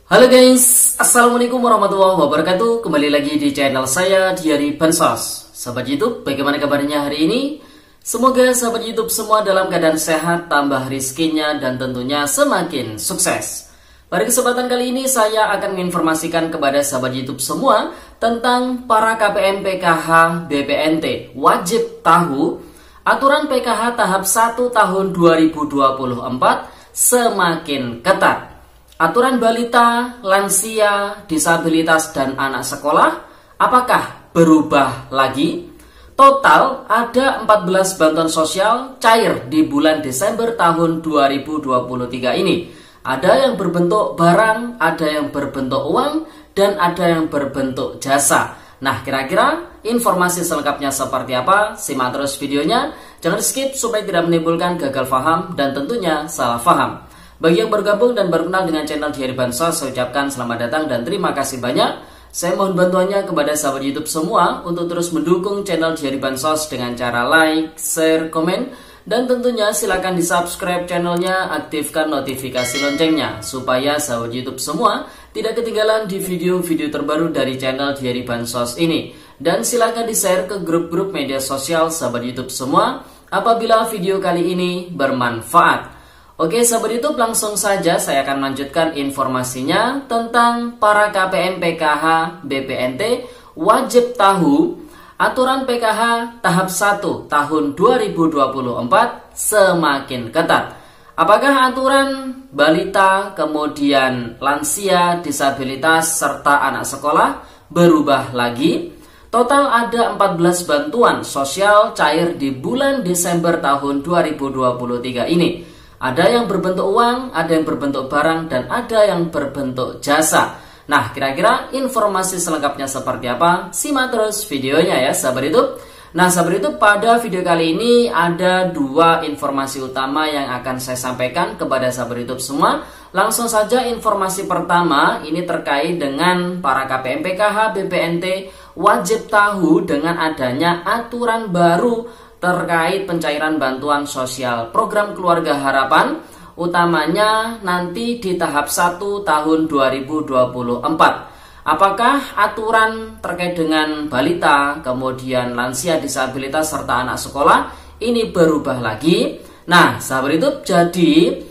Halo guys, Assalamualaikum warahmatullahi wabarakatuh. Kembali lagi di channel saya Diary Bansos. Sahabat YouTube, bagaimana kabarnya hari ini? Semoga sahabat YouTube semua dalam keadaan sehat, tambah rizkinya, dan tentunya semakin sukses. Pada kesempatan kali ini saya akan menginformasikan kepada sahabat YouTube semua tentang para KPM PKH BPNT wajib tahu aturan PKH tahap 1 tahun 2024 semakin ketat. Aturan balita, lansia, disabilitas, dan anak sekolah apakah berubah lagi? Total ada 14 bantuan sosial cair di bulan Desember tahun 2023 ini. Ada yang berbentuk barang, ada yang berbentuk uang, dan ada yang berbentuk jasa. Nah, kira-kira informasi selengkapnya seperti apa? Simak terus videonya. Jangan skip supaya tidak menimbulkan gagal paham dan tentunya salah paham. Bagi yang bergabung dan berkenal dengan channel Diary Bansos, saya ucapkan selamat datang dan terima kasih banyak. Saya mohon bantuannya kepada sahabat YouTube semua untuk terus mendukung channel Diary Bansos dengan cara like, share, komen, dan tentunya silakan di subscribe channelnya, aktifkan notifikasi loncengnya supaya sahabat YouTube semua tidak ketinggalan di video-video terbaru dari channel Diary Bansos ini. Dan silakan di share ke grup-grup media sosial sahabat YouTube semua apabila video kali ini bermanfaat. Oke sahabat YouTube, langsung saja saya akan melanjutkan informasinya tentang para KPM PKH BPNT wajib tahu aturan PKH tahap 1 tahun 2024 semakin ketat. Apakah aturan balita, kemudian lansia, disabilitas, serta anak sekolah berubah lagi? Total ada 14 bantuan sosial cair di bulan Desember tahun 2023 ini. Ada yang berbentuk uang, ada yang berbentuk barang, dan ada yang berbentuk jasa. Nah, kira-kira informasi selengkapnya seperti apa? Simak terus videonya ya, sahabat YouTube. Nah, sahabat YouTube, pada video kali ini ada dua informasi utama yang akan saya sampaikan kepada sahabat YouTube semua. Langsung saja informasi pertama, ini terkait dengan para KPM PKH BPNT wajib tahu dengan adanya aturan baru terkait pencairan bantuan sosial program Keluarga Harapan, utamanya nanti di tahap 1 tahun 2024. Apakah aturan terkait dengan balita, kemudian lansia, disabilitas, serta anak sekolah ini berubah lagi? Nah, sahabat YouTube, jadi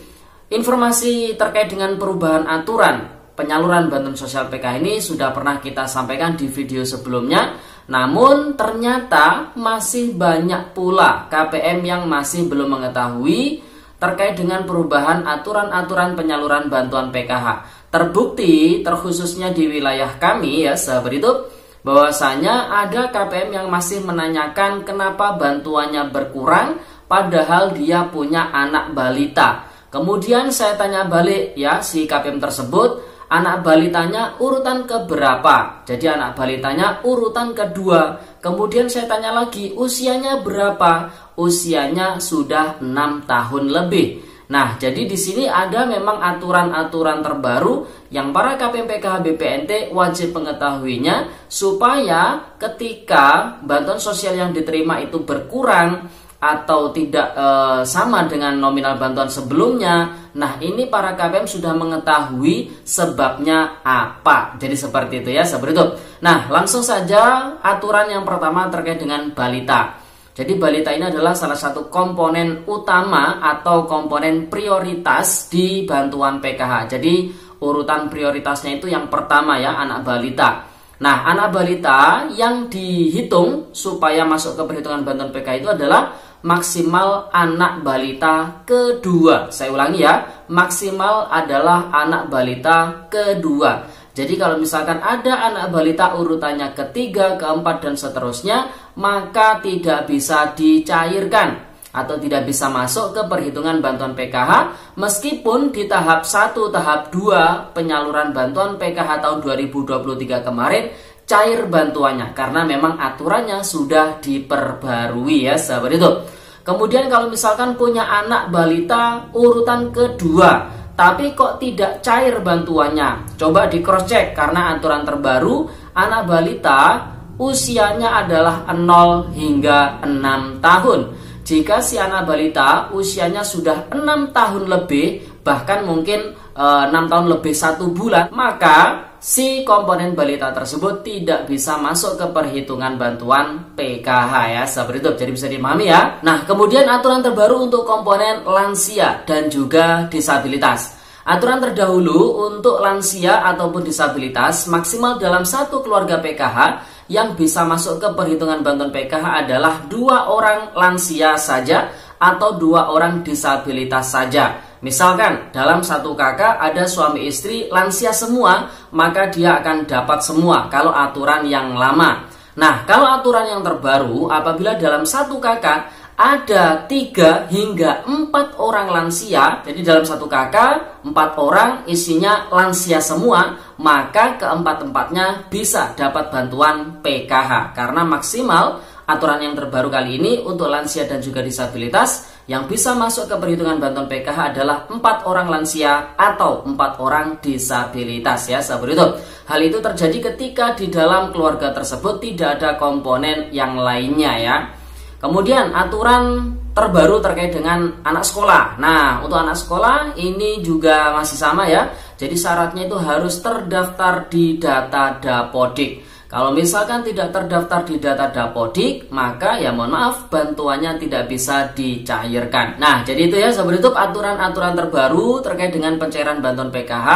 informasi terkait dengan perubahan aturan penyaluran bantuan sosial PKH ini sudah pernah kita sampaikan di video sebelumnya. Namun ternyata masih banyak pula KPM yang masih belum mengetahui terkait dengan perubahan aturan-aturan penyaluran bantuan PKH. Terbukti terkhususnya di wilayah kami ya sahabat YouTube, bahwasanya ada KPM yang masih menanyakan kenapa bantuannya berkurang padahal dia punya anak balita. Kemudian saya tanya balik ya si KPM tersebut, anak balitanya urutan keberapa? Jadi anak balitanya urutan kedua. Kemudian saya tanya lagi, usianya berapa? Usianya sudah 6 tahun lebih. Nah, jadi di sini ada memang aturan-aturan terbaru yang para KPM PKH BPNT wajib mengetahuinya supaya ketika bantuan sosial yang diterima itu berkurang atau tidak sama dengan nominal bantuan sebelumnya. Nah, ini para KPM sudah mengetahui sebabnya apa. Jadi seperti itu ya, sahabat YouTube. Nah, langsung saja aturan yang pertama terkait dengan balita. Jadi balita ini adalah salah satu komponen utama atau komponen prioritas di bantuan PKH. Jadi urutan prioritasnya itu yang pertama ya, anak balita. Nah, anak balita yang dihitung supaya masuk ke perhitungan bantuan PKH itu adalah maksimal anak balita kedua. Saya ulangi ya, maksimal adalah anak balita kedua. Jadi kalau misalkan ada anak balita urutannya ketiga, keempat, dan seterusnya, maka tidak bisa dicairkan atau tidak bisa masuk ke perhitungan bantuan PKH meskipun di tahap 1, tahap 2 penyaluran bantuan PKH tahun 2023 kemarin cair bantuannya karena memang aturannya sudah diperbarui ya sahabat itu. Kemudian kalau misalkan punya anak balita urutan kedua tapi kok tidak cair bantuannya, coba di cross check karena aturan terbaru anak balita usianya adalah 0 hingga 6 tahun. Jika si anak balita usianya sudah 6 tahun lebih, bahkan mungkin 6 tahun lebih 1 bulan, maka si komponen balita tersebut tidak bisa masuk ke perhitungan bantuan PKH ya, seperti itu. Jadi bisa dipahami ya. Nah, kemudian aturan terbaru untuk komponen lansia dan juga disabilitas. Aturan terdahulu untuk lansia ataupun disabilitas maksimal dalam satu keluarga PKH yang bisa masuk ke perhitungan bantuan PKH adalah 2 orang lansia saja atau 2 orang disabilitas saja. Misalkan dalam satu kakak ada suami istri lansia semua, maka dia akan dapat semua kalau aturan yang lama. Nah, kalau aturan yang terbaru, apabila dalam satu kakak ada 3 hingga 4 orang lansia, jadi dalam satu kakak 4 orang isinya lansia semua, maka keempat-empatnya bisa dapat bantuan PKH. Karena maksimal aturan yang terbaru kali ini untuk lansia dan juga disabilitas yang bisa masuk ke perhitungan bantuan PKH adalah 4 orang lansia atau 4 orang disabilitas ya, seperti itu. Hal itu terjadi ketika di dalam keluarga tersebut tidak ada komponen yang lainnya ya. Kemudian aturan terbaru terkait dengan anak sekolah. Nah, untuk anak sekolah ini juga masih sama ya. Jadi syaratnya itu harus terdaftar di data Dapodik. Kalau misalkan tidak terdaftar di data Dapodik, maka ya mohon maaf, bantuannya tidak bisa dicairkan. Nah, jadi itu ya seperti itu aturan-aturan terbaru terkait dengan pencairan bantuan PKH.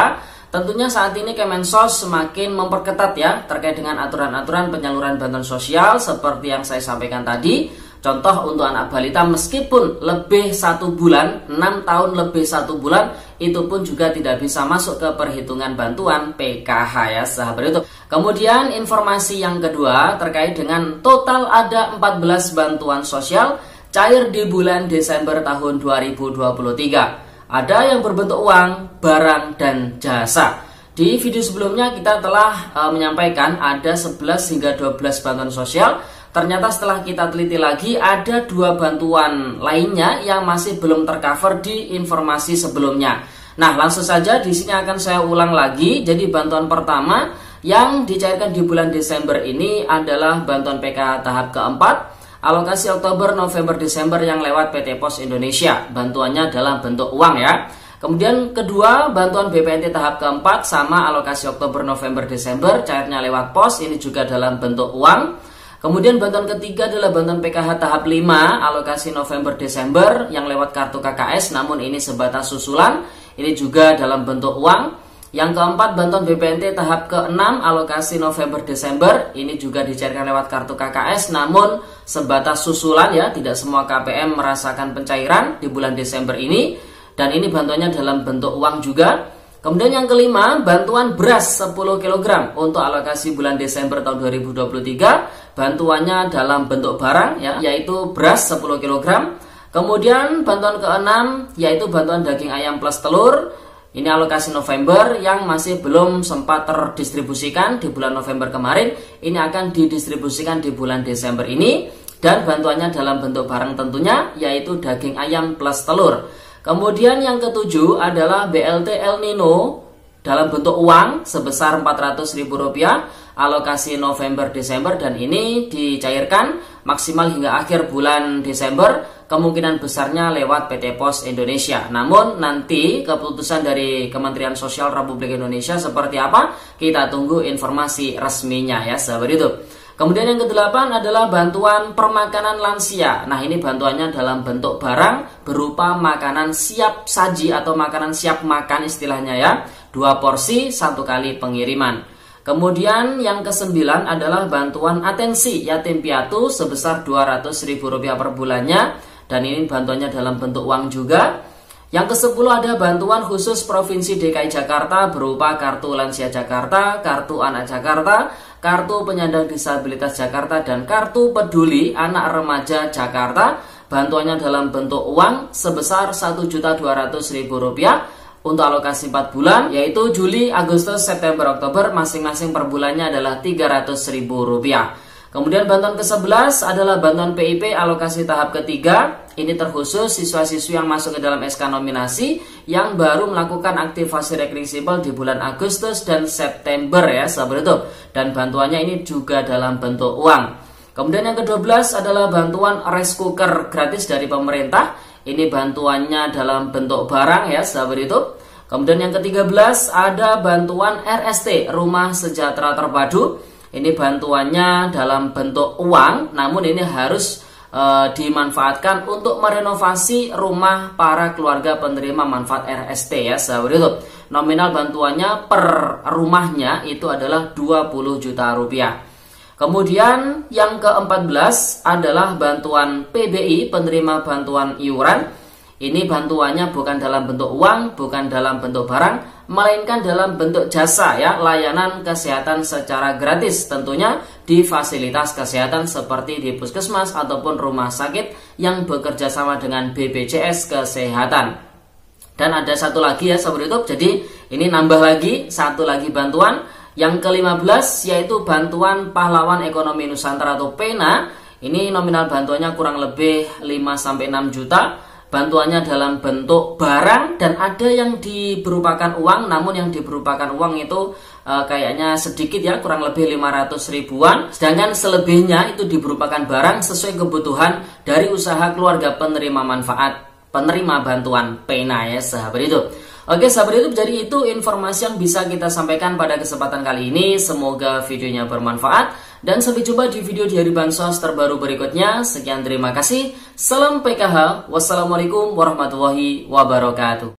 Tentunya saat ini Kemensos semakin memperketat ya terkait dengan aturan-aturan penyaluran bantuan sosial seperti yang saya sampaikan tadi. Contoh untuk anak balita meskipun lebih 1 bulan, 6 tahun lebih 1 bulan, itu pun juga tidak bisa masuk ke perhitungan bantuan PKH ya, sahabat itu. Kemudian informasi yang kedua terkait dengan total ada 14 bantuan sosial cair di bulan Desember tahun 2023. Ada yang berbentuk uang, barang, dan jasa. Di video sebelumnya kita telah menyampaikan ada 11 hingga 12 bantuan sosial. Ternyata setelah kita teliti lagi ada 2 bantuan lainnya yang masih belum tercover di informasi sebelumnya. Nah, langsung saja di sini akan saya ulang lagi. Jadi bantuan pertama yang dicairkan di bulan Desember ini adalah bantuan PKH tahap keempat, alokasi Oktober, November, Desember yang lewat PT Pos Indonesia. Bantuannya dalam bentuk uang ya. Kemudian kedua, bantuan BPNT tahap keempat sama alokasi Oktober, November, Desember cairnya lewat pos, ini juga dalam bentuk uang. Kemudian bantuan ketiga adalah bantuan PKH tahap 5 alokasi November Desember yang lewat kartu KKS, namun ini sebatas susulan, ini juga dalam bentuk uang. Yang keempat bantuan BPNT tahap ke-6 alokasi November Desember, ini juga dicairkan lewat kartu KKS namun sebatas susulan ya, tidak semua KPM merasakan pencairan di bulan Desember ini, dan ini bantuannya dalam bentuk uang juga. Kemudian yang kelima, bantuan beras 10 kg untuk alokasi bulan Desember tahun 2023. Bantuannya dalam bentuk barang ya, yaitu beras 10 kg. Kemudian bantuan ke-6 yaitu bantuan daging ayam plus telur. Ini alokasi November yang masih belum sempat terdistribusikan di bulan November kemarin. Ini akan didistribusikan di bulan Desember ini. Dan bantuannya dalam bentuk barang tentunya, yaitu daging ayam plus telur. Kemudian yang ketujuh adalah BLT El Nino dalam bentuk uang sebesar Rp400.000 alokasi November Desember, dan ini dicairkan maksimal hingga akhir bulan Desember, kemungkinan besarnya lewat PT Pos Indonesia. Namun nanti keputusan dari Kementerian Sosial Republik Indonesia seperti apa, kita tunggu informasi resminya ya, sahabat itu. Kemudian yang ke-8 adalah bantuan permakanan lansia. Nah, ini bantuannya dalam bentuk barang berupa makanan siap saji atau makanan siap makan istilahnya ya. 2 porsi 1 kali pengiriman. Kemudian yang ke-9 adalah bantuan atensi yatim piatu sebesar Rp200.000 per bulannya, dan ini bantuannya dalam bentuk uang juga. Yang ke-10 ada bantuan khusus Provinsi DKI Jakarta berupa kartu lansia Jakarta, kartu anak Jakarta, kartu penyandang disabilitas Jakarta, dan kartu peduli anak remaja Jakarta. Bantuannya dalam bentuk uang sebesar Rp1.200.000 untuk alokasi 4 bulan, yaitu Juli, Agustus, September, Oktober, masing-masing per bulannya adalah Rp300.000. Kemudian bantuan ke-11 adalah bantuan PIP alokasi tahap ketiga. Ini terkhusus siswa-siswi yang masuk ke dalam SK nominasi yang baru melakukan aktivasi rekening sipil di bulan Agustus dan September ya, sahabat itu. Dan bantuannya ini juga dalam bentuk uang. Kemudian yang ke-12 adalah bantuan rice cooker gratis dari pemerintah. Ini bantuannya dalam bentuk barang ya, sahabat itu. Kemudian yang ke-13 ada bantuan RST, Rumah Sejahtera Terpadu. Ini bantuannya dalam bentuk uang, namun ini harus dimanfaatkan untuk merenovasi rumah para keluarga penerima manfaat RST ya sahabat YouTube. Nominal bantuannya per rumahnya itu adalah 20 juta rupiah. Kemudian yang ke-14 adalah bantuan PBI, penerima bantuan iuran. Ini bantuannya bukan dalam bentuk uang, bukan dalam bentuk barang, melainkan dalam bentuk jasa ya, layanan kesehatan secara gratis tentunya di fasilitas kesehatan seperti di puskesmas ataupun rumah sakit yang bekerja sama dengan BPJS Kesehatan. Dan ada satu lagi ya sahabat YouTube, jadi ini nambah lagi satu lagi bantuan yang ke-15 yaitu bantuan Pahlawan Ekonomi Nusantara atau PENA. Ini nominal bantuannya kurang lebih 5-6 juta. Bantuannya dalam bentuk barang dan ada yang berupakan uang, namun yang berupakan uang itu kayaknya sedikit ya, kurang lebih 500 ribuan. Sedangkan selebihnya itu berupakan barang sesuai kebutuhan dari usaha keluarga penerima manfaat, penerima bantuan PENA ya sahabat itu. Oke sahabat YouTube, jadi itu informasi yang bisa kita sampaikan pada kesempatan kali ini. Semoga videonya bermanfaat dan sampai jumpa di video di hari Bansos terbaru berikutnya. Sekian, terima kasih. Salam PKH. Wassalamualaikum warahmatullahi wabarakatuh.